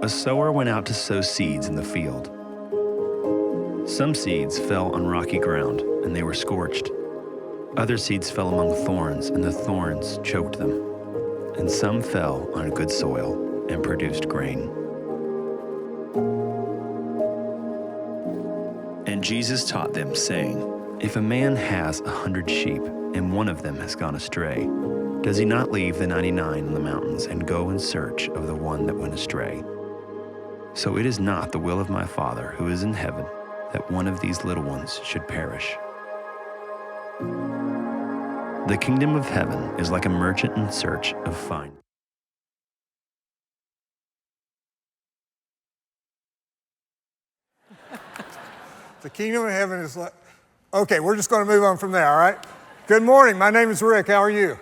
A sower went out to sow seeds in the field. Some seeds fell on rocky ground, and they were scorched. Other seeds fell among thorns, and the thorns choked them. And some fell on good soil and produced grain. And Jesus taught them, saying, "If a man has 100 sheep, and one of them has gone astray, does he not leave the 99 in the mountains and go in search of the one that went astray? So it is not the will of my Father who is in heaven that one of these little ones should perish. The kingdom of heaven is like a merchant in search of fine." The kingdom of heaven is like... Okay, we're just going to move on from there, all right? Good morning. My name is Rick. How are you?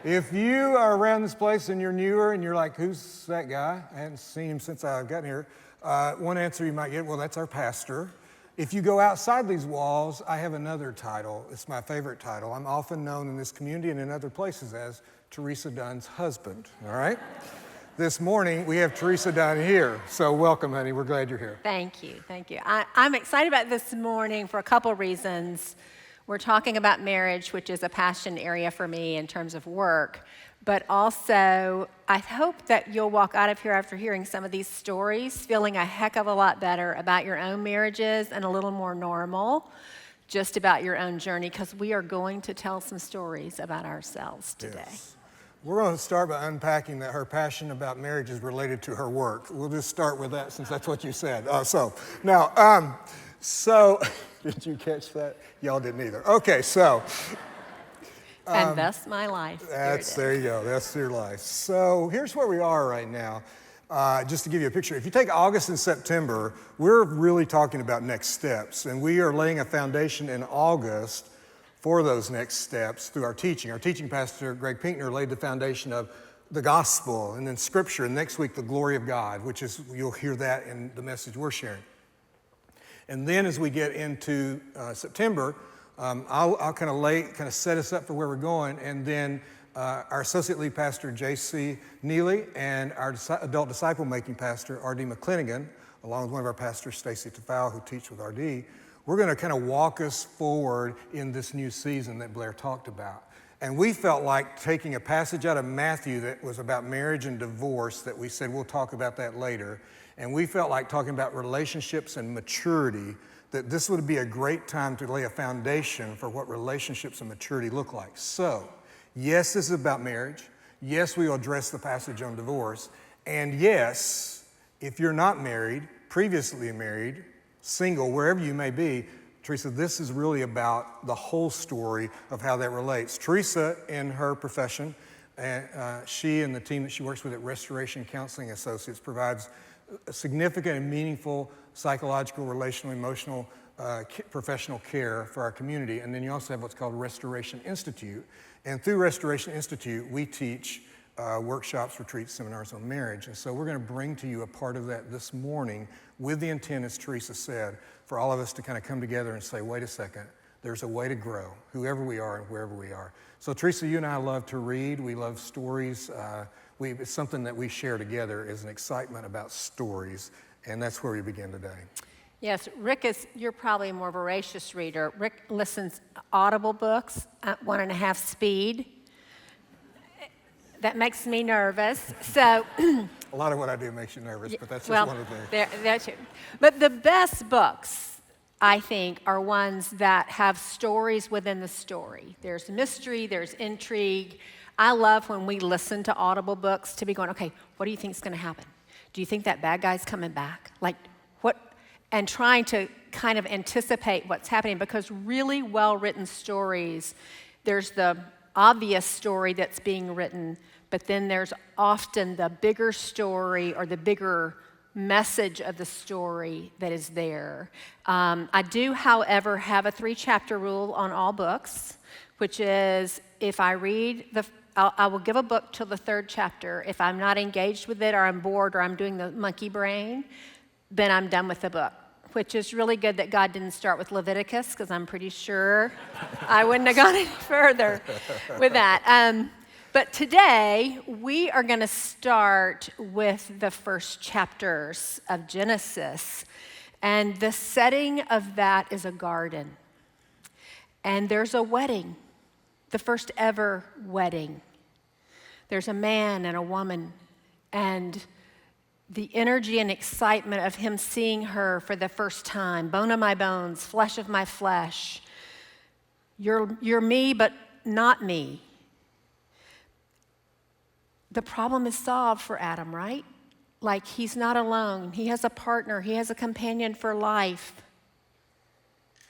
If you are around this place and you're newer and you're like, who's that guy? I hadn't seen him since I've gotten here. One answer you might get, well, that's our pastor. If you go outside these walls, I have another title. It's my favorite title. I'm often known in this community and in other places as Teresa Dunn's husband, all right? This morning, we have Teresa Dunn here. So welcome, honey. We're glad you're here. Thank you. I'm excited about this morning for a couple reasons. We're talking about marriage, which is a passion area for me in terms of work. But also, I hope that you'll walk out of here after hearing some of these stories feeling a heck of a lot better about your own marriages and a little more normal just about your own journey, because we are going to tell some stories about ourselves today. Yes. We're going to start by unpacking that her passion about marriage is related to her work. We'll just start with that since that's what you said. So did you catch that? Y'all didn't either. Okay, so. And that's my life. There you go. That's your life. So here's where we are right now. Just to give you a picture, if you take August and September, we're really talking about next steps. And we are laying a foundation in August for those next steps through our teaching. Our teaching pastor, Greg Pinkner, laid the foundation of the gospel and then scripture. And next week, the glory of God, which is, you'll hear that in the message we're sharing. And then as we get into September, I'll kind of set us up for where we're going. And then our associate lead pastor, J.C. Neely, and our adult disciple-making pastor, R.D. McClinigan, along with one of our pastors, Stacy Tafau, who teach with R.D., we're going to kind of walk us forward in this new season that Blair talked about. And we felt like taking a passage out of Matthew that was about marriage and divorce that we said we'll talk about that later. And we felt like talking about relationships and maturity, that this would be a great time to lay a foundation for what relationships and maturity look like. So, yes, this is about marriage. Yes, we will address the passage on divorce. And yes, if you're not married, previously married, single, wherever you may be, Teresa, this is really about the whole story of how that relates. Teresa, in her profession, she and the team that she works with at Restoration Counseling Associates provides significant and meaningful psychological, relational, emotional, professional care for our community. And then you also have what's called Restoration Institute. And through Restoration Institute, we teach workshops, retreats, seminars on marriage. And so we're going to bring to you a part of that this morning with the intent, as Teresa said, for all of us to kind of come together and say, wait a second, there's a way to grow, whoever we are and wherever we are. So Teresa, you and I love to read. We love stories. It's something that we share together is an excitement about stories. And that's where we begin today. Yes, you're probably a more voracious reader. Rick listens Audible books at 1.5 speed. That makes me nervous. So a lot of what I do makes you nervous, but that's just one of the things. That's it. But the best books, I think, are ones that have stories within the story. There's mystery, there's intrigue. I love when we listen to Audible books to be going, okay, what do you think is going to happen? Do you think that bad guy's coming back? Like, what? And trying to kind of anticipate what's happening, because really well-written stories, there's the obvious story that's being written, but then there's often the bigger story or the bigger message of the story that is there. I do, however, have a 3-chapter rule on all books, which is if I read I will give a book till the 3rd chapter. If I'm not engaged with it or I'm bored or I'm doing the monkey brain, then I'm done with the book, which is really good that God didn't start with Leviticus, because I'm pretty sure I wouldn't have gone any further with that. But today, we are going to start with the first chapters of Genesis. And the setting of that is a garden. And there's a wedding, the first ever wedding. There's a man and a woman, and the energy and excitement of him seeing her for the first time, bone of my bones, flesh of my flesh. You're me, but not me. The problem is solved for Adam, right? Like, he's not alone. He has a partner. He has a companion for life.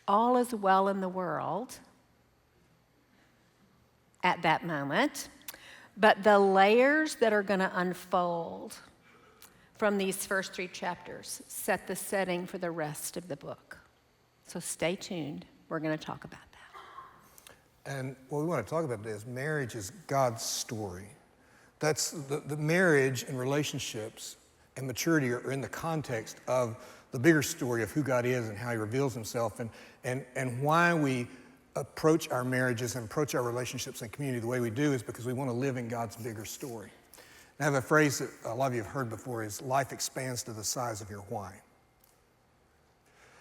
All is well in the world at that moment. But the layers that are going to unfold from these first 3 chapters set the setting for the rest of the book. So stay tuned. We're going to talk about that. And what we want to talk about today is marriage is God's story. That's the marriage and relationships and maturity are in the context of the bigger story of who God is and how he reveals himself and why we approach our marriages and approach our relationships and community the way we do is because we want to live in God's bigger story. And I have a phrase that a lot of you have heard before is life expands to the size of your why.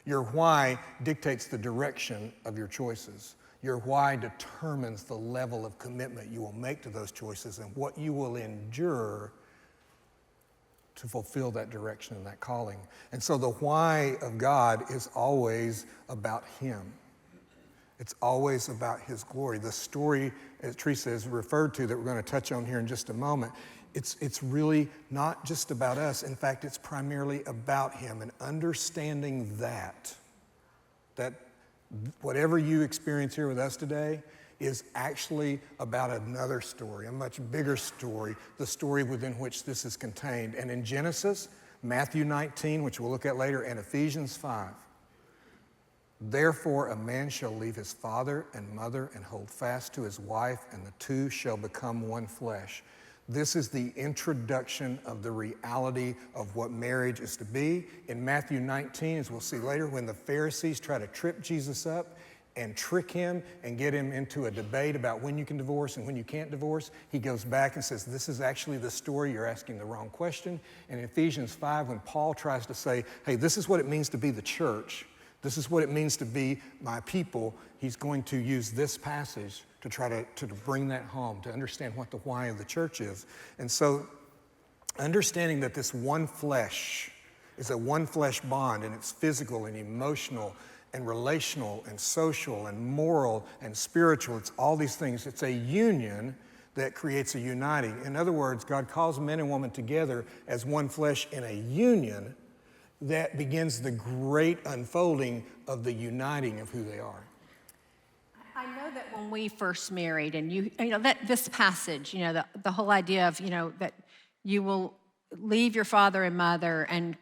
Your why dictates the direction of your choices. Your why determines the level of commitment you will make to those choices and what you will endure to fulfill that direction and that calling. And so the why of God is always about him. It's always about his glory. The story, as Teresa has referred to, that we're going to touch on here in just a moment, it's really not just about us. In fact, it's primarily about him and understanding that whatever you experience here with us today is actually about another story, a much bigger story, the story within which this is contained. And in Genesis, Matthew 19, which we'll look at later, and Ephesians 5, therefore a man shall leave his father and mother and hold fast to his wife, and the two shall become one flesh. This is the introduction of the reality of what marriage is to be. In Matthew 19, as we'll see later, when the Pharisees try to trip Jesus up and trick him and get him into a debate about when you can divorce and when you can't divorce, he goes back and says, this is actually the story, you're asking the wrong question. And in Ephesians 5, when Paul tries to say, hey, this is what it means to be the church, this is what it means to be my people, he's going to use this passage to try to bring that home, to understand what the why of the church is. And so understanding that this one flesh is a one flesh bond, and it's physical and emotional and relational and social and moral and spiritual. It's all these things. It's a union that creates a uniting. In other words, God calls men and women together as one flesh in a union that begins the great unfolding of the uniting of who they are. I know that when we first married, and you know that this passage, the whole idea of that you will leave your father and mother and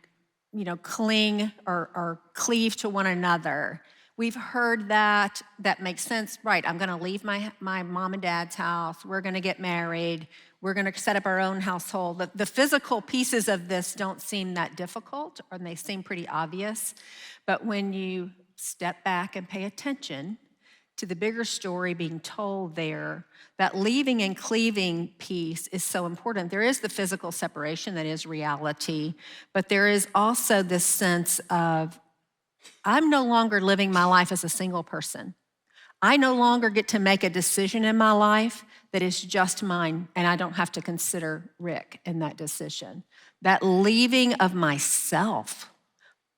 cling or cleave to one another. We've heard that makes sense, right? I'm going to leave my mom and dad's house. We're going to get married. We're going to set up our own household. The physical pieces of this don't seem that difficult, or they seem pretty obvious. But when you step back and pay attention to the bigger story being told there, that leaving and cleaving piece is so important. There is the physical separation that is reality, but there is also this sense of, I'm no longer living my life as a single person. I no longer get to make a decision in my life that is just mine, and I don't have to consider Rick in that decision. That leaving of myself,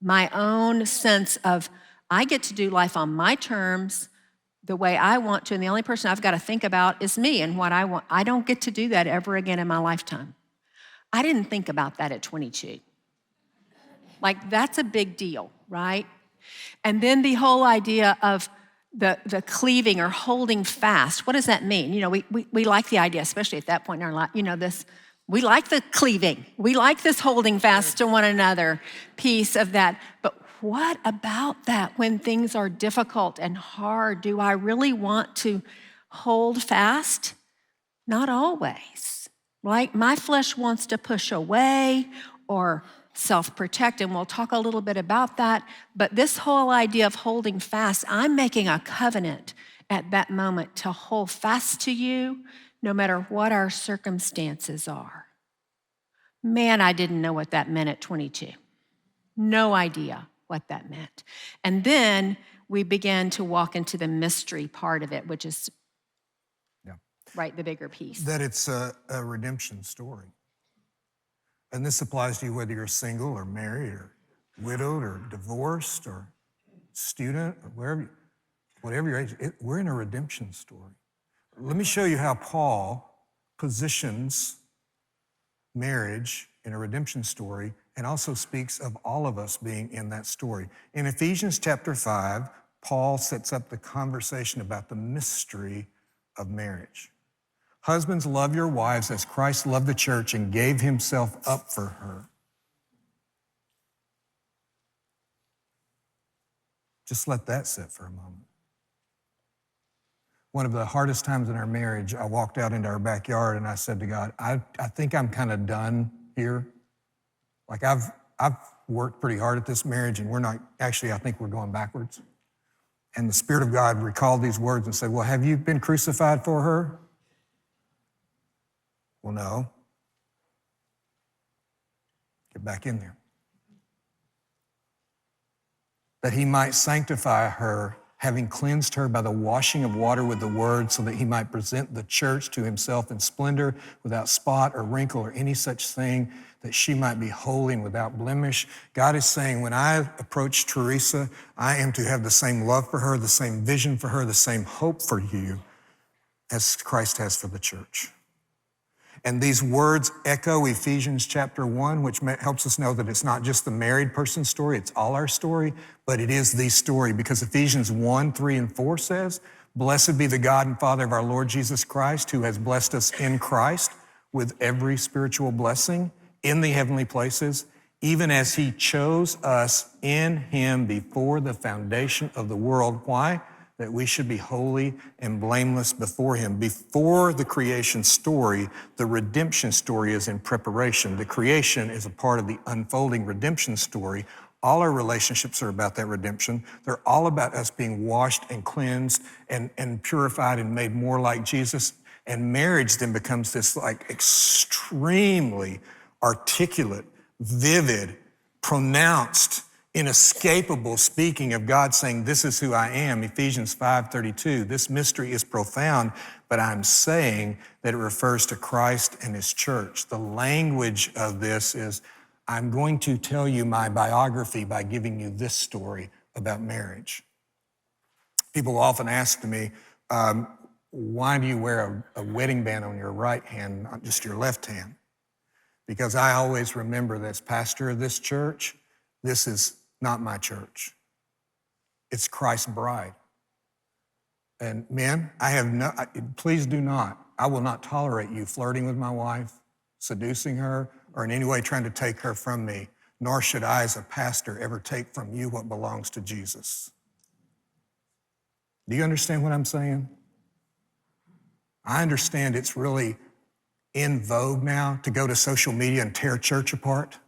my own sense of, I get to do life on my terms, the way I want to, and the only person I've got to think about is me and what I want. I don't get to do that ever again in my lifetime. I didn't think about that at 22. Like, that's a big deal, right? And then the whole idea of the cleaving or holding fast, what does that mean? We like the idea, especially at that point in our life, we like the cleaving. We like this holding fast to one another piece of that. But what about that when things are difficult and hard? Do I really want to hold fast? Not always. Like, my flesh wants to push away or self-protect, and we'll talk a little bit about that. But this whole idea of holding fast, I'm making a covenant at that moment to hold fast to you, no matter what our circumstances are. Man, I didn't know what that meant at 22. No idea what that meant. And then we began to walk into the mystery part of it, which is the bigger piece. That it's a redemption story. And this applies to you whether you're single or married or widowed or divorced or student or whatever your age. We're in a redemption story. Let me show you how Paul positions marriage in a redemption story and also speaks of all of us being in that story. In Ephesians chapter 5, Paul sets up the conversation about the mystery of marriage. Husbands, love your wives as Christ loved the church and gave himself up for her. Just let that sit for a moment. One of the hardest times in our marriage, I walked out into our backyard and I said to God, I think I'm kind of done here. Like I've worked pretty hard at this marriage and I think we're going backwards. And the Spirit of God recalled these words and said, well, have you been crucified for her? Well, no. Get back in there. That he might sanctify her, having cleansed her by the washing of water with the word, so that he might present the church to himself in splendor, without spot or wrinkle or any such thing, that she might be holy and without blemish. God is saying, when I approach Teresa, I am to have the same love for her, the same vision for her, the same hope for you as Christ has for the church. And these words echo Ephesians chapter 1, which helps us know that it's not just the married person's story, it's all our story, but it is the story, because Ephesians 1, 3, and 4 says, blessed be the God and Father of our Lord Jesus Christ, who has blessed us in Christ with every spiritual blessing in the heavenly places, even as he chose us in him before the foundation of the world. Why? That we should be holy and blameless before him. Before the creation story, the redemption story is in preparation. The creation is a part of the unfolding redemption story. All our relationships are about that redemption. They're all about us being washed and cleansed and purified and made more like Jesus. And marriage then becomes this like extremely articulate, vivid, pronounced, inescapable speaking of God saying, this is who I am, Ephesians 5:32. This mystery is profound, but I'm saying that it refers to Christ and his church. The language of this is, I'm going to tell you my biography by giving you this story about marriage. People often ask me, why do you wear a wedding band on your right hand, not just your left hand? Because I always remember that as pastor of this church, this is not my church. It's Christ's bride. And men, please do not, I will not tolerate you flirting with my wife, seducing her, or in any way trying to take her from me, nor should I as a pastor ever take from you what belongs to Jesus. Do you understand what I'm saying? I understand it's really in vogue now to go to social media and tear church apart.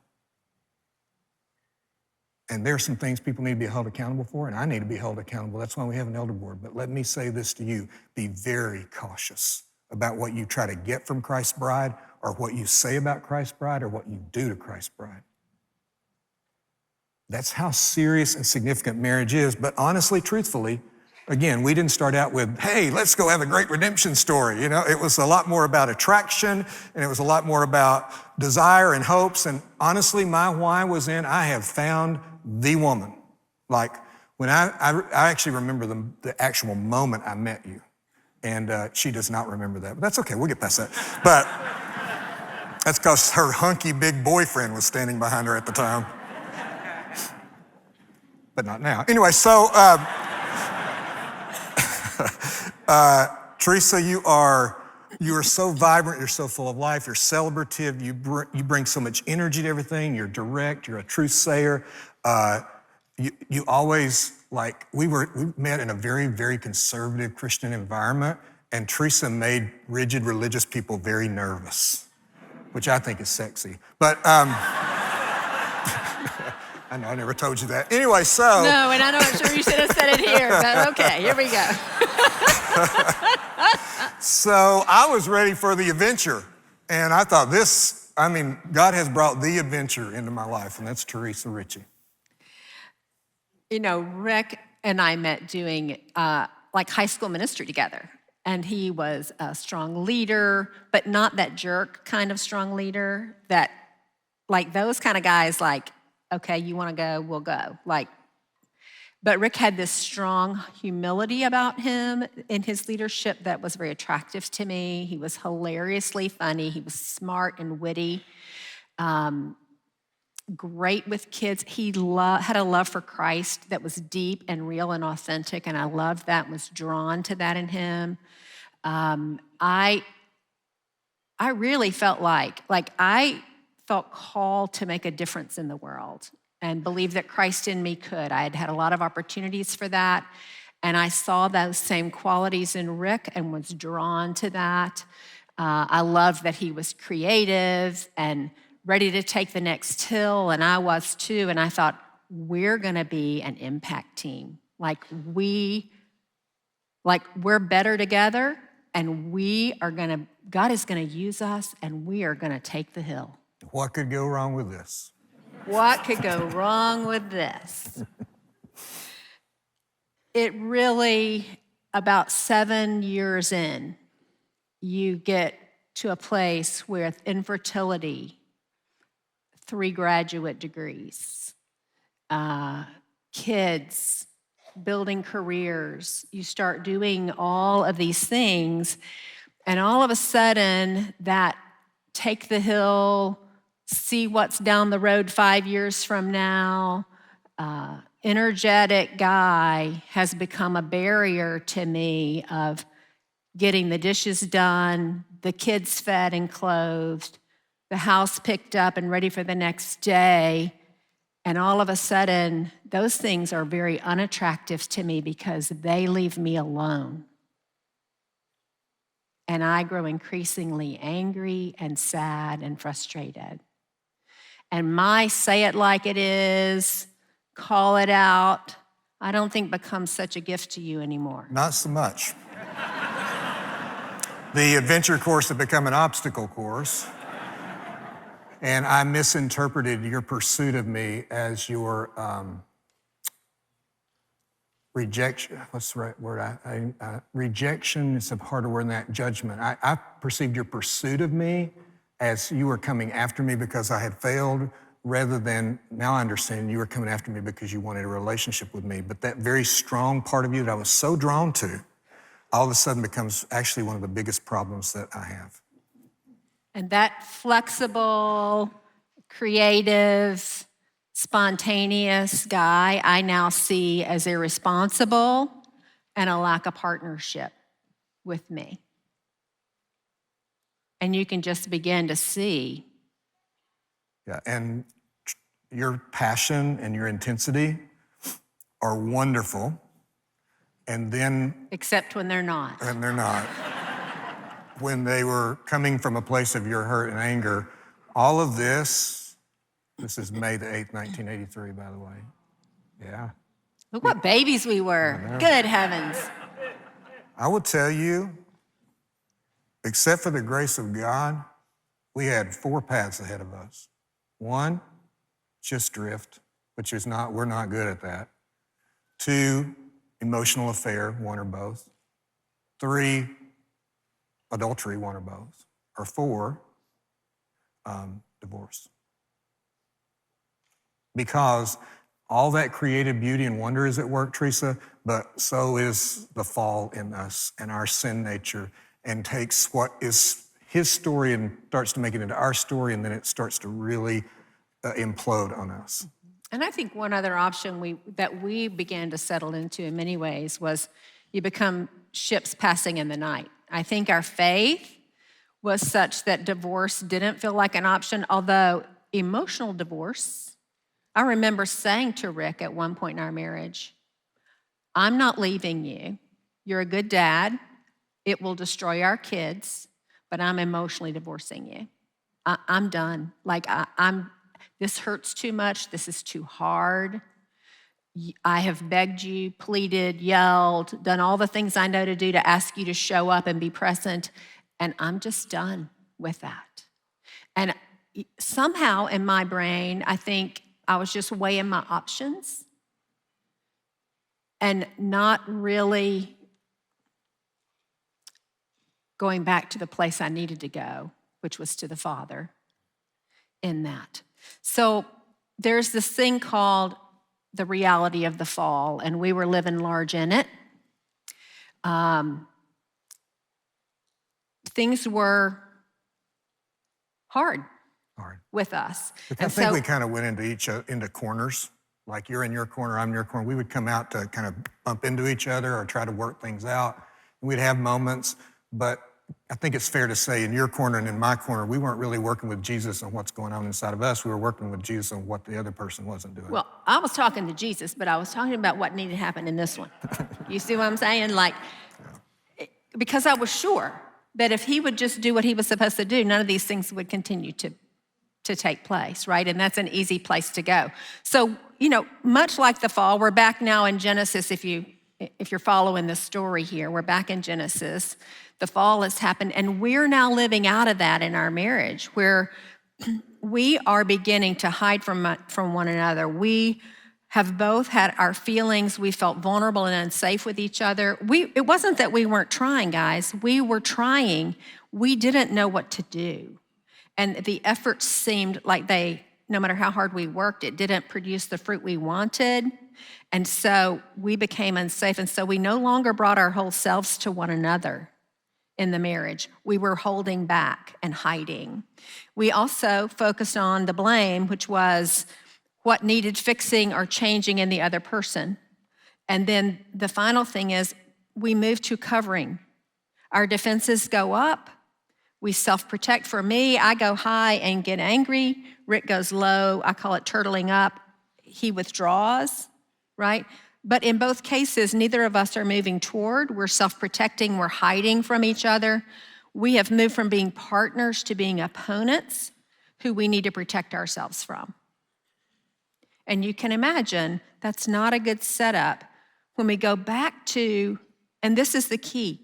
And there are some things people need to be held accountable for, and I need to be held accountable. That's why we have an elder board. But let me say this to you. Be very cautious about what you try to get from Christ's bride, or what you say about Christ's bride, or what you do to Christ's bride. That's how serious and significant marriage is. But honestly, truthfully, again, we didn't start out with, hey, let's go have a great redemption story. You know, it was a lot more about attraction, and it was a lot more about desire and hopes. And honestly, my why was in, I have found the woman. Like, when I actually remember the actual moment I met you. And she does not remember that, but that's okay, we'll get past that. But that's because her hunky big boyfriend was standing behind her at the time. But not now. Anyway, so Teresa, you are so vibrant, you're so full of life, you're celebrative, you bring so much energy to everything, you're direct, you're a truth sayer. You always, we met in a very, very conservative Christian environment, and Teresa made rigid religious people very nervous, which I think is sexy. But I know I never told you that. Anyway, so. No, and I'm not sure you should have said it here, but okay, here we go. So I was ready for the adventure. And I thought God has brought the adventure into my life, and that's Teresa Ritchie. You know, Rick and I met doing like high school ministry together. And he was a strong leader, but not that jerk kind of strong leader that, like those kind of guys, like, okay, you want to go, we'll go. But Rick had this strong humility about him in his leadership that was very attractive to me. He was hilariously funny. He was smart and witty. Great with kids. He had a love for Christ that was deep and real and authentic, and I loved that and was drawn to that in him. I really felt like I felt called to make a difference in the world and believe that Christ in me could. I had had a lot of opportunities for that, and I saw those same qualities in Rick and was drawn to that. I loved that he was creative and ready to take the next hill, and I was too, and I thought, we're gonna be an impact team. We're better together, and God is gonna use us, and we are gonna take the hill. What could go wrong with this? What could go wrong with this? It really, about 7 years in, you get to a place with infertility, 3 graduate degrees, kids, building careers. You start doing all of these things, and all of a sudden, that take the hill, see what's down the road 5 years from now, energetic guy has become a barrier to me of getting the dishes done, the kids fed and clothed, the house picked up and ready for the next day. And all of a sudden, those things are very unattractive to me because they leave me alone. And I grow increasingly angry and sad and frustrated. And my say it like it is, call it out, I don't think becomes such a gift to you anymore. Not so much. The adventure course had become an obstacle course. And I misinterpreted your pursuit of me as your rejection. What's the right word? Rejection is a harder word than that. Judgment. I perceived your pursuit of me as you were coming after me because I had failed, rather than, now I understand, you were coming after me because you wanted a relationship with me. But that very strong part of you that I was so drawn to, all of a sudden becomes actually one of the biggest problems that I have. And that flexible, creative, spontaneous guy I now see as irresponsible and a lack of partnership with me. And you can just begin to see. Yeah, and your passion and your intensity are wonderful. And then... Except when they're not. And they're not. When they were coming from a place of your hurt and anger, all of this is May the 8th, 1983, by the way. Yeah. Look what babies we were. Good heavens. I will tell you, except for the grace of God, we had 4 paths ahead of us. 1, just drift, which is not, we're not good at that. 2, emotional affair, 1 or both. 3, adultery, 1 or both. Or 4, divorce. Because all that creative beauty and wonder is at work, Teresa, but so is the fall in us and our sin nature, and takes what is his story and starts to make it into our story, and then it starts to really implode on us. And I think one other option that we began to settle into in many ways was you become ships passing in the night. I think our faith was such that divorce didn't feel like an option, although emotional divorce, I remember saying to Rick at one point in our marriage, I'm not leaving you. You're a good dad. It will destroy our kids, but I'm emotionally divorcing you. I'm done. This hurts too much. This is too hard. I have begged you, pleaded, yelled, done all the things I know to do to ask you to show up and be present, and I'm just done with that. And somehow in my brain, I think I was just weighing my options and not really going back to the place I needed to go, which was to the Father in that. So there's this thing called the reality of the fall, and we were living large in it. Things were hard with us. I think we kind of went into corners. Like you're in your corner, I'm in your corner. We would come out to kind of bump into each other or try to work things out. We'd have moments, but I think it's fair to say in your corner and in my corner, we weren't really working with Jesus on what's going on inside of us. We were working with Jesus on what the other person wasn't doing. Well, I was talking to Jesus, but I was talking about what needed to happen in this one. You see what I'm saying? Like, because I was sure that if he would just do what he was supposed to do, none of these things would continue to take place, right? And that's an easy place to go. So, much like the fall, we're back now in Genesis. If you're following the story here, we're back in Genesis. The fall has happened, and we're now living out of that in our marriage, where we are beginning to hide from one another. We have both had our feelings. We felt vulnerable and unsafe with each other. It wasn't that we weren't trying, guys. We were trying. We didn't know what to do. And the efforts seemed like no matter how hard we worked, it didn't produce the fruit we wanted. And so we became unsafe. And so we no longer brought our whole selves to one another in the marriage. We were holding back and hiding. We also focused on the blame, which was what needed fixing or changing in the other person. And then the final thing is we move to covering. Our defenses go up. We self-protect. For me, I go high and get angry. Rick goes low. I call it turtling up. He withdraws, right? But in both cases, neither of us are moving toward. We're self-protecting. We're hiding from each other. We have moved from being partners to being opponents who we need to protect ourselves from. And you can imagine that's not a good setup. When we go back to, and this is the key,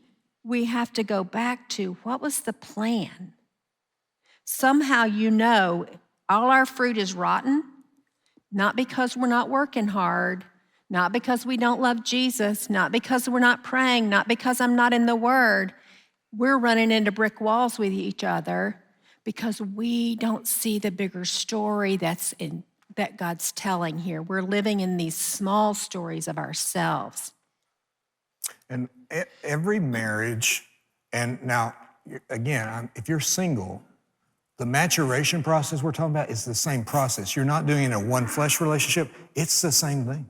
we have to go back to what was the plan? Somehow all our fruit is rotten, not because we're not working hard, not because we don't love Jesus, not because we're not praying, not because I'm not in the Word. We're running into brick walls with each other because we don't see the bigger story that God's telling here. We're living in these small stories of ourselves. And every marriage, and now, again, if you're single, the maturation process we're talking about is the same process. You're not doing it in a one-flesh relationship. It's the same thing.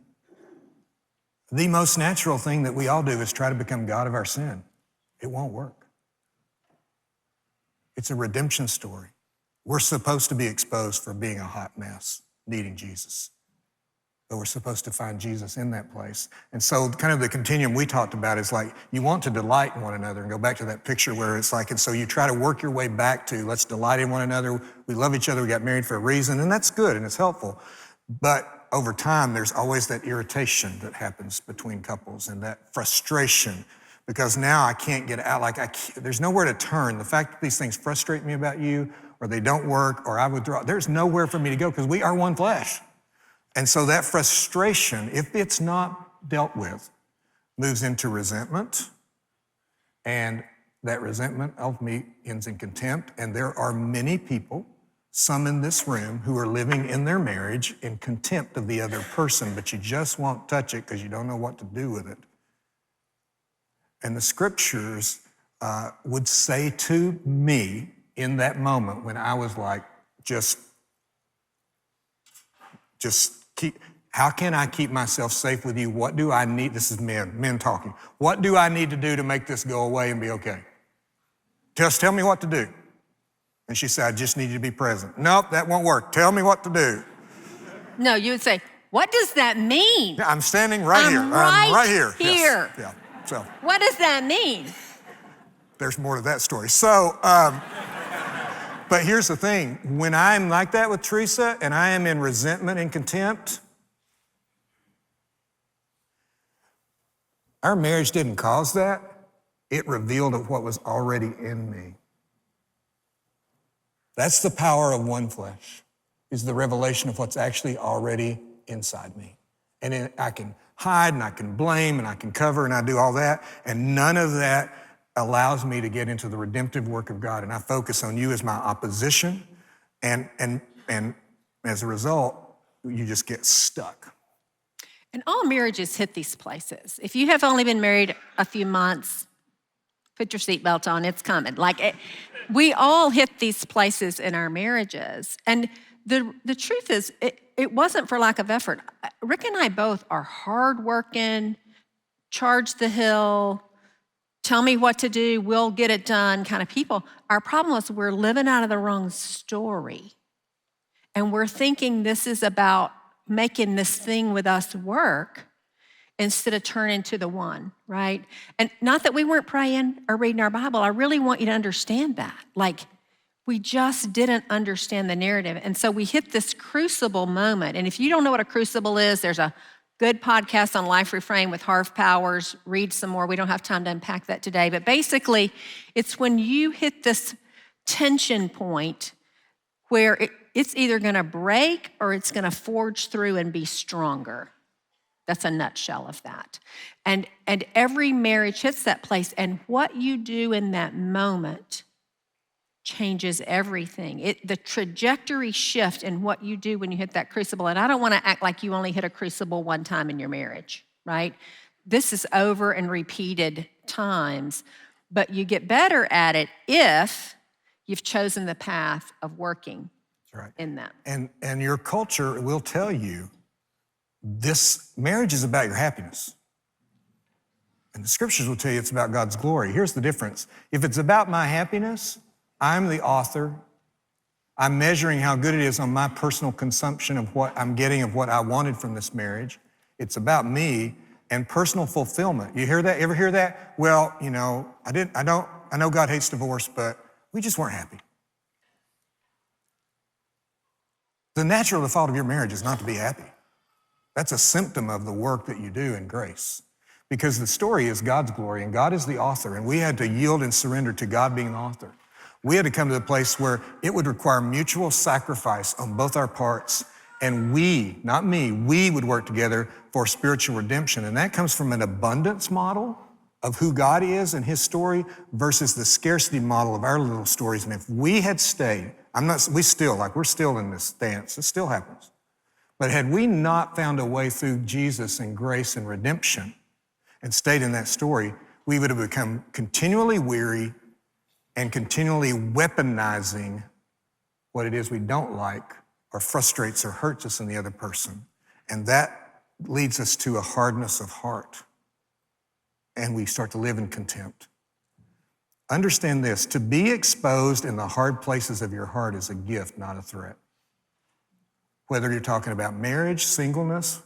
The most natural thing that we all do is try to become God of our sin. It won't work. It's a redemption story. We're supposed to be exposed for being a hot mess, needing Jesus. But we're supposed to find Jesus in that place. And so kind of the continuum we talked about is like you want to delight in one another, and go back to that picture where it's like, and so you try to work your way back to let's delight in one another. We love each other. We got married for a reason, and that's good and it's helpful. But over time, there's always that irritation that happens between couples and that frustration because now I can't get out. There's nowhere to turn. The fact that these things frustrate me about you or they don't work or I withdraw, there's nowhere for me to go because we are one flesh. And so that frustration, if it's not dealt with, moves into resentment. And that resentment ultimately ends in contempt. And there are many people, some in this room, who are living in their marriage in contempt of the other person, but you just won't touch it because you don't know what to do with it. And the scriptures would say to me in that moment when I was like, just how can I keep myself safe with you? What do I need? This is men talking. What do I need to do to make this go away and be okay? Just tell me what to do. And she said, I just need you to be present. Nope, that won't work. Tell me what to do. No, you would say, what does that mean? I'm standing right here. I'm right here. Here. Yes. Yeah. So what does that mean? There's more to that story. So, but here's the thing. When I'm like that with Teresa and I am in resentment and contempt, Our marriage didn't cause that. It revealed what was already in me. That's the power of one flesh, is the revelation of what's actually already inside me. And then I can hide and I can blame and I can cover and I do all that. And none of that allows me to get into the redemptive work of God. And I focus on you as my opposition. And as a result, you just get stuck. And all marriages hit these places. If you have only been married a few months, put your seatbelt on, it's coming. We all hit these places in our marriages. And the truth is, it wasn't for lack of effort. Rick and I both are hardworking, charge the hill, tell me what to do, we'll get it done kind of people. Our problem was we're living out of the wrong story. And we're thinking this is about making this thing with us work instead of turning to the one, right? And not that we weren't praying or reading our Bible. I really want you to understand that. We just didn't understand the narrative. And so we hit this crucible moment. And if you don't know what a crucible is, there's a good podcast on Life Reframe with Harv Powers. Read some more. We don't have time to unpack that today. But basically, it's when you hit this tension point where it's either going to break or it's going to forge through and be stronger. That's a nutshell of that. And every marriage hits that place. And what you do in that moment changes everything. The trajectory shift in what you do when you hit that crucible. And I don't want to act like you only hit a crucible one time in your marriage, right? This is over and repeated times. But you get better at it if you've chosen the path of working in that. And your culture will tell you this marriage is about your happiness. And the scriptures will tell you it's about God's glory. Here's the difference. If it's about my happiness, I'm the author. I'm measuring how good it is on my personal consumption of what I'm getting, of what I wanted from this marriage. It's about me and personal fulfillment. You hear that? Ever hear that? Well, I know God hates divorce, but we just weren't happy. The natural default of your marriage is not to be happy. That's a symptom of the work that you do in grace. Because the story is God's glory and God is the author, and we had to yield and surrender to God being the author. We had to come to the place where it would require mutual sacrifice on both our parts, and we, not me, we would work together for spiritual redemption. And that comes from an abundance model of who God is and his story versus the scarcity model of our little stories. And if we had stayed, we're still in this dance, it still happens. But had we not found a way through Jesus and grace and redemption and stayed in that story, we would have become continually weary and continually weaponizing what it is we don't like or frustrates or hurts us in the other person. And that leads us to a hardness of heart. And we start to live in contempt. Understand this, to be exposed in the hard places of your heart is a gift, not a threat. Whether you're talking about marriage, singleness,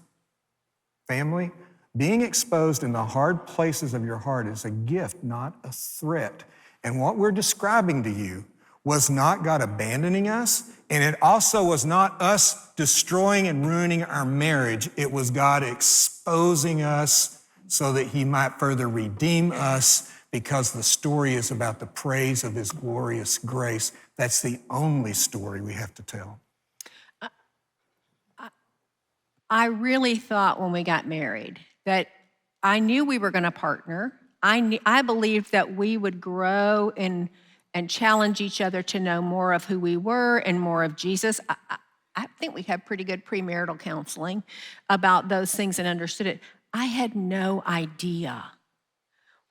family, being exposed in the hard places of your heart is a gift, not a threat. And what we're describing to you was not God abandoning us, and it also was not us destroying and ruining our marriage. It was God exposing us so that he might further redeem us, because the story is about the praise of his glorious grace. That's the only story we have to tell. I really thought when we got married that I knew we were going to partner. I believed that we would grow and challenge each other to know more of who we were and more of Jesus. I think we had pretty good premarital counseling about those things and understood it. I had no idea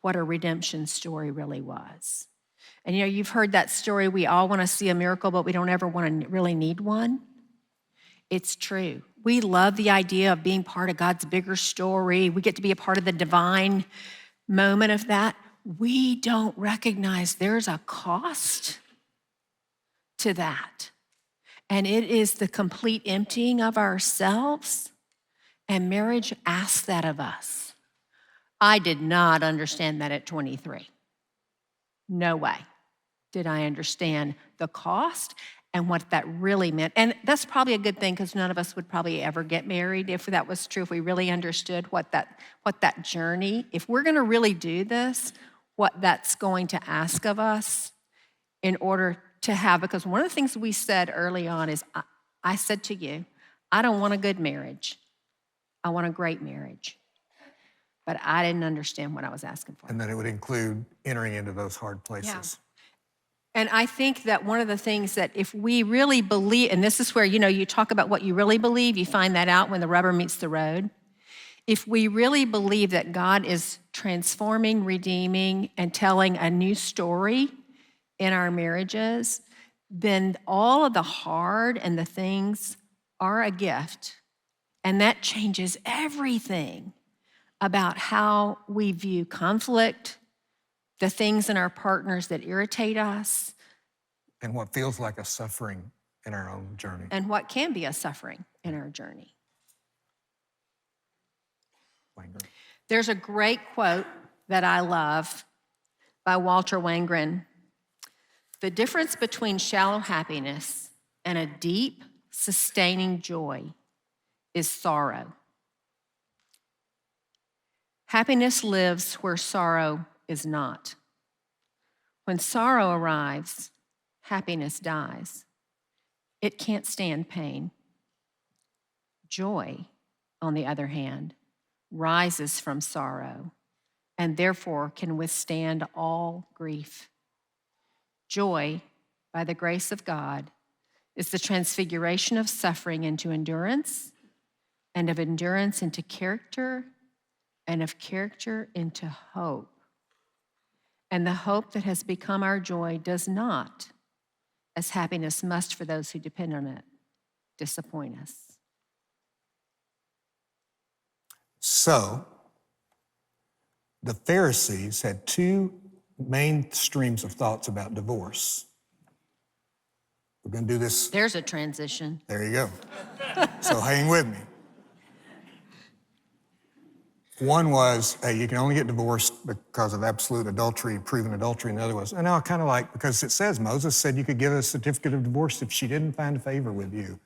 what a redemption story really was. And you've heard that story, we all want to see a miracle, but we don't ever want to really need one. It's true. We love the idea of being part of God's bigger story. We get to be a part of the divine moment of that. We don't recognize there's a cost to that. And it is the complete emptying of ourselves. And marriage asks that of us. I did not understand that at 23. No way did I understand the cost and what that really meant. And that's probably a good thing because none of us would probably ever get married if that was true, if we really understood what that journey, if we're going to really do this, what that's going to ask of us in order to have, because one of the things we said early on is, I said to you, I don't want a good marriage. I want a great marriage. But I didn't understand what I was asking for. And that it would include entering into those hard places. Yeah. And I think that one of the things that if we really believe, and this is where, you talk about what you really believe, you find that out when the rubber meets the road. If we really believe that God is transforming, redeeming, and telling a new story in our marriages, then all of the hard and the things are a gift. And that changes everything about how we view conflict, the things in our partners that irritate us. And what feels like a suffering in our own journey. And what can be a suffering in our journey. Wanger. There's a great quote that I love by Walter Wangren. The difference between shallow happiness and a deep, sustaining joy is sorrow. Happiness lives where sorrow is not. When sorrow arrives, happiness dies. It can't stand pain. Joy, on the other hand, rises from sorrow and therefore can withstand all grief. Joy, by the grace of God, is the transfiguration of suffering into endurance, and of endurance into character, and of character into hope. And the hope that has become our joy does not, as happiness must for those who depend on it, disappoint us. So, the Pharisees had two main streams of thoughts about divorce. We're going to do this. There's a transition. There you go. So hang with me. One was, hey, you can only get divorced because of absolute adultery, proven adultery, and the other was, and I kind of like, because it says Moses said you could give a certificate of divorce if she didn't find favor with you.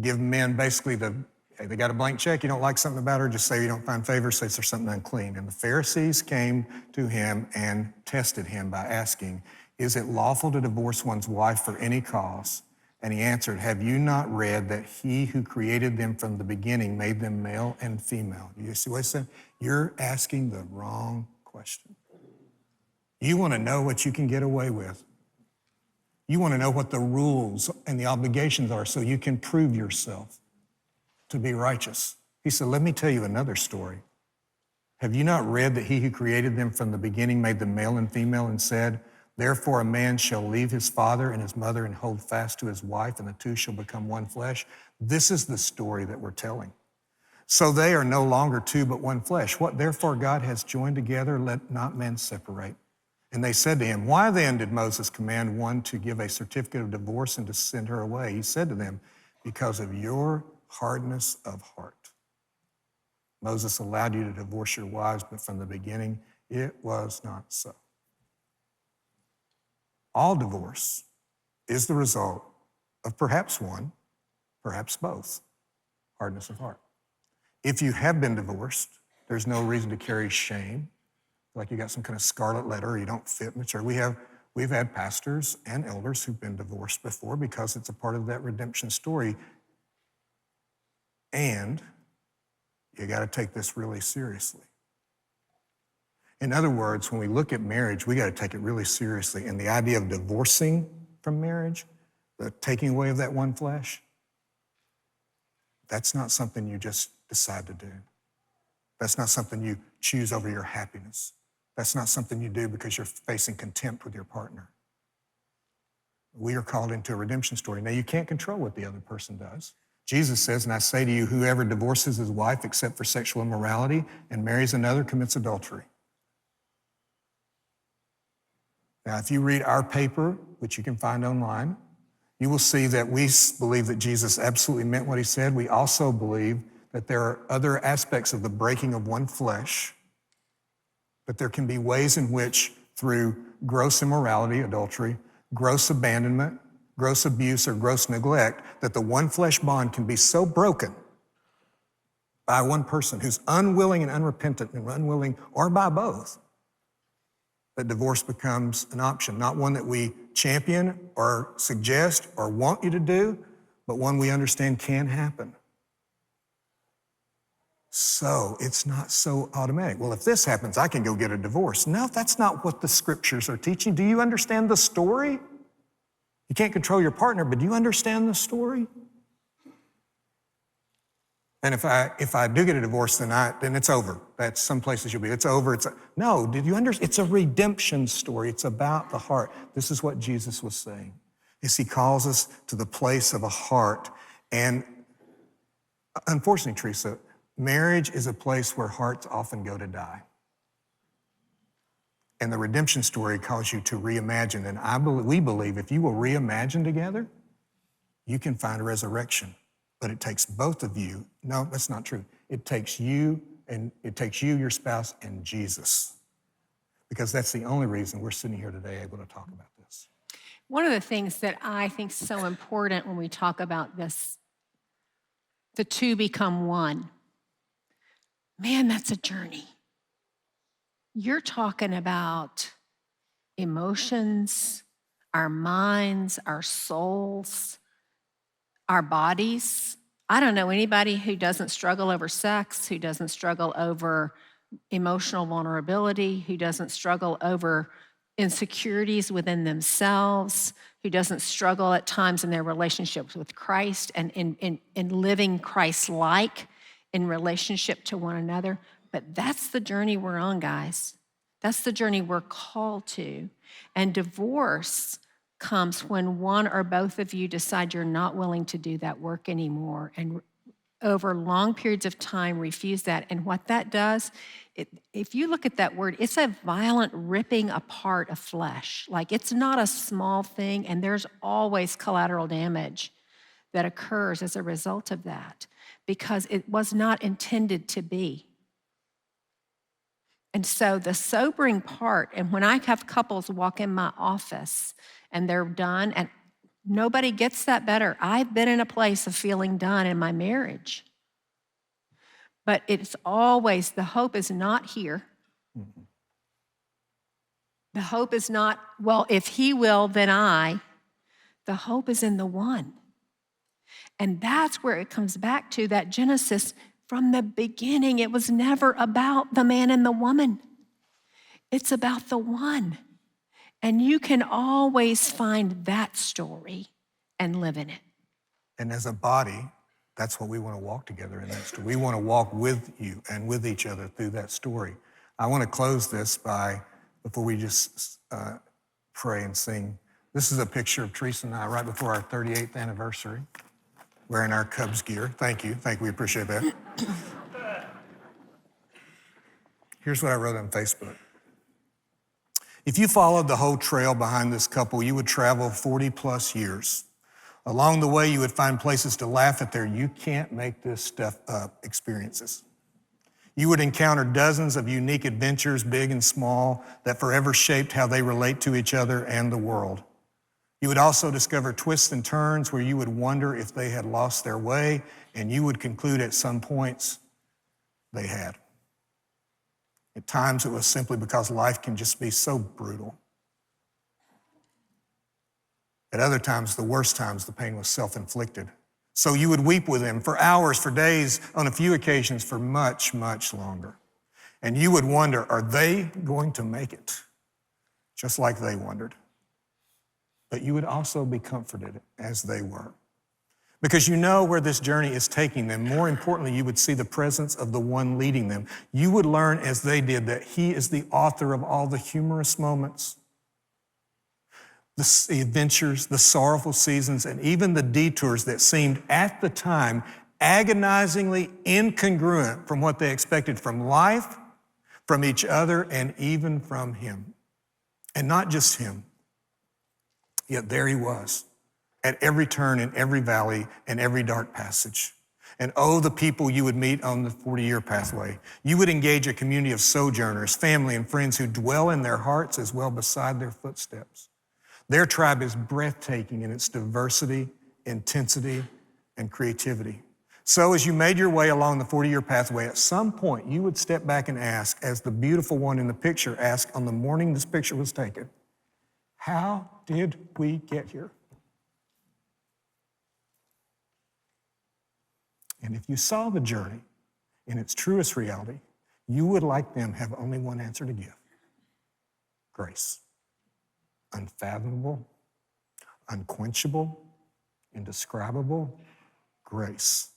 Give men basically hey, they got a blank check, you don't like something about her, just say you don't find favor, say there's something unclean. And the Pharisees came to him and tested him by asking, is it lawful to divorce one's wife for any cause? And he answered, have you not read that he who created them from the beginning made them male and female? You see what I said? You're asking the wrong question. You want to know what you can get away with. You want to know what the rules and the obligations are so you can prove yourself to be righteous. He said, let me tell you another story. Have you not read that he who created them from the beginning made them male and female and said, therefore a man shall leave his father and his mother and hold fast to his wife, and the two shall become one flesh? This is the story that we're telling. So they are no longer two but one flesh. What therefore God has joined together, let not man separate. And they said to him, why then did Moses command one to give a certificate of divorce and to send her away? He said to them, because of your hardness of heart. Moses allowed you to divorce your wives, but from the beginning it was not so. All divorce is the result of perhaps one, perhaps both, hardness of heart. If you have been divorced, there's no reason to carry shame, like you got some kind of scarlet letter or you don't fit in the church. We've had pastors and elders who've been divorced before because it's a part of that redemption story. And you got to take this really seriously. In other words, when we look at marriage, we got to take it really seriously. And the idea of divorcing from marriage, the taking away of that one flesh, that's not something you just decide to do. That's not something you choose over your happiness. That's not something you do because you're facing contempt with your partner. We are called into a redemption story. Now, you can't control what the other person does. Jesus says, and I say to you, whoever divorces his wife except for sexual immorality and marries another commits adultery. Now, if you read our paper, which you can find online, you will see that we believe that Jesus absolutely meant what he said. We also believe that there are other aspects of the breaking of one flesh, but there can be ways in which through gross immorality, adultery, gross abandonment, gross abuse, or gross neglect, that the one flesh bond can be so broken by one person who's unwilling and unrepentant and unwilling, or by both, that divorce becomes an option, not one that we champion or suggest or want you to do, but one we understand can happen. So it's not so automatic. Well, if this happens, I can go get a divorce. No, that's not what the scriptures are teaching. Do you understand the story? You can't control your partner, but do you understand the story? And if I do get a divorce, then it's over. That's some places you'll be. It's over. No, did you understand? It's a redemption story. It's about the heart. This is what Jesus was saying. He calls us to the place of a heart. And unfortunately, Teresa, marriage is a place where hearts often go to die. And the redemption story calls you to reimagine. And we believe if you will reimagine together, you can find a resurrection. But it takes both of you. No, that's not true. It takes you, your spouse, and Jesus. Because that's the only reason we're sitting here today able to talk about this. One of the things that I think is so important when we talk about this, the two become one. Man, that's a journey. You're talking about emotions, our minds, our souls, our bodies. I don't know anybody who doesn't struggle over sex, who doesn't struggle over emotional vulnerability, who doesn't struggle over insecurities within themselves, who doesn't struggle at times in their relationships with Christ and in living Christ-like in relationship to one another. But that's the journey we're on, guys. That's the journey we're called to. And divorce comes when one or both of you decide you're not willing to do that work anymore and over long periods of time refuse that. And what that does, if you look at that word, it's a violent ripping apart of flesh. Like, it's not a small thing, and there's always collateral damage that occurs as a result of that because it was not intended to be. And so the sobering part, and when I have couples walk in my office and they're done, and nobody gets that better. I've been in a place of feeling done in my marriage. But it's always, the hope is not here. Mm-hmm. The hope is not, well, if he will, then I. The hope is in the one. And that's where it comes back to that Genesis. From the beginning, it was never about the man and the woman. It's about the one. And you can always find that story and live in it. And as a body, that's what we want to walk together in that story. We want to walk with you and with each other through that story. I want to close this before we just pray and sing. This is a picture of Teresa and I right before our 38th anniversary, wearing our Cubs gear. Thank you. We appreciate that. Here's what I wrote on Facebook. If you followed the whole trail behind this couple, you would travel 40 plus years. Along the way, you would find places to laugh at their "you can't make this stuff up" experiences. You would encounter dozens of unique adventures, big and small, that forever shaped how they relate to each other and the world. You would also discover twists and turns where you would wonder if they had lost their way, and you would conclude at some points they had. At times, it was simply because life can just be so brutal. At other times, the worst times, the pain was self-inflicted. So you would weep with them for hours, for days, on a few occasions for much, much longer. And you would wonder, are they going to make it? Just like they wondered. But you would also be comforted as they were. Because you know where this journey is taking them. More importantly, you would see the presence of the one leading them. You would learn, as they did, that he is the author of all the humorous moments, the adventures, the sorrowful seasons, and even the detours that seemed at the time agonizingly incongruent from what they expected from life, from each other, and even from him. And not just him. Yet there he was, at every turn, in every valley, and every dark passage. And oh, the people you would meet on the 40-year pathway. You would engage a community of sojourners, family and friends who dwell in their hearts as well beside their footsteps. Their tribe is breathtaking in its diversity, intensity, and creativity. So as you made your way along the 40-year pathway, at some point you would step back and ask, as the beautiful one in the picture asked on the morning this picture was taken, how did we get here? And if you saw the journey in its truest reality, you would, like them, have only one answer to give: grace. Unfathomable, unquenchable, indescribable grace.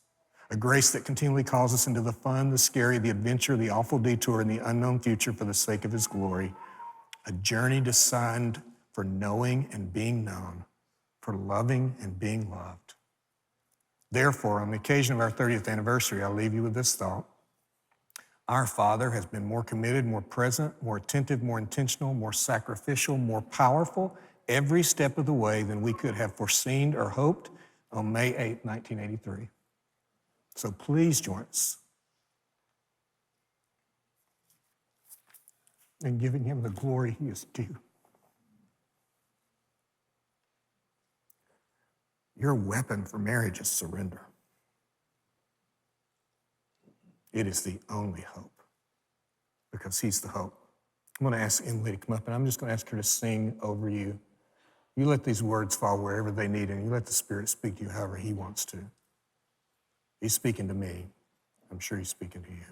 A grace that continually calls us into the fun, the scary, the adventure, the awful detour, and the unknown future for the sake of his glory. A journey designed for knowing and being known, for loving and being loved. Therefore, on the occasion of our 30th anniversary, I'll leave you with this thought. Our Father has been more committed, more present, more attentive, more intentional, more sacrificial, more powerful every step of the way than we could have foreseen or hoped on May 8, 1983. So please join us in giving him the glory he is due. Your weapon for marriage is surrender. It is the only hope, because he's the hope. I'm going to ask Emily to come up, and I'm just going to ask her to sing over you. You let these words fall wherever they need, and you let the Spirit speak to you however he wants to. He's speaking to me. I'm sure he's speaking to you.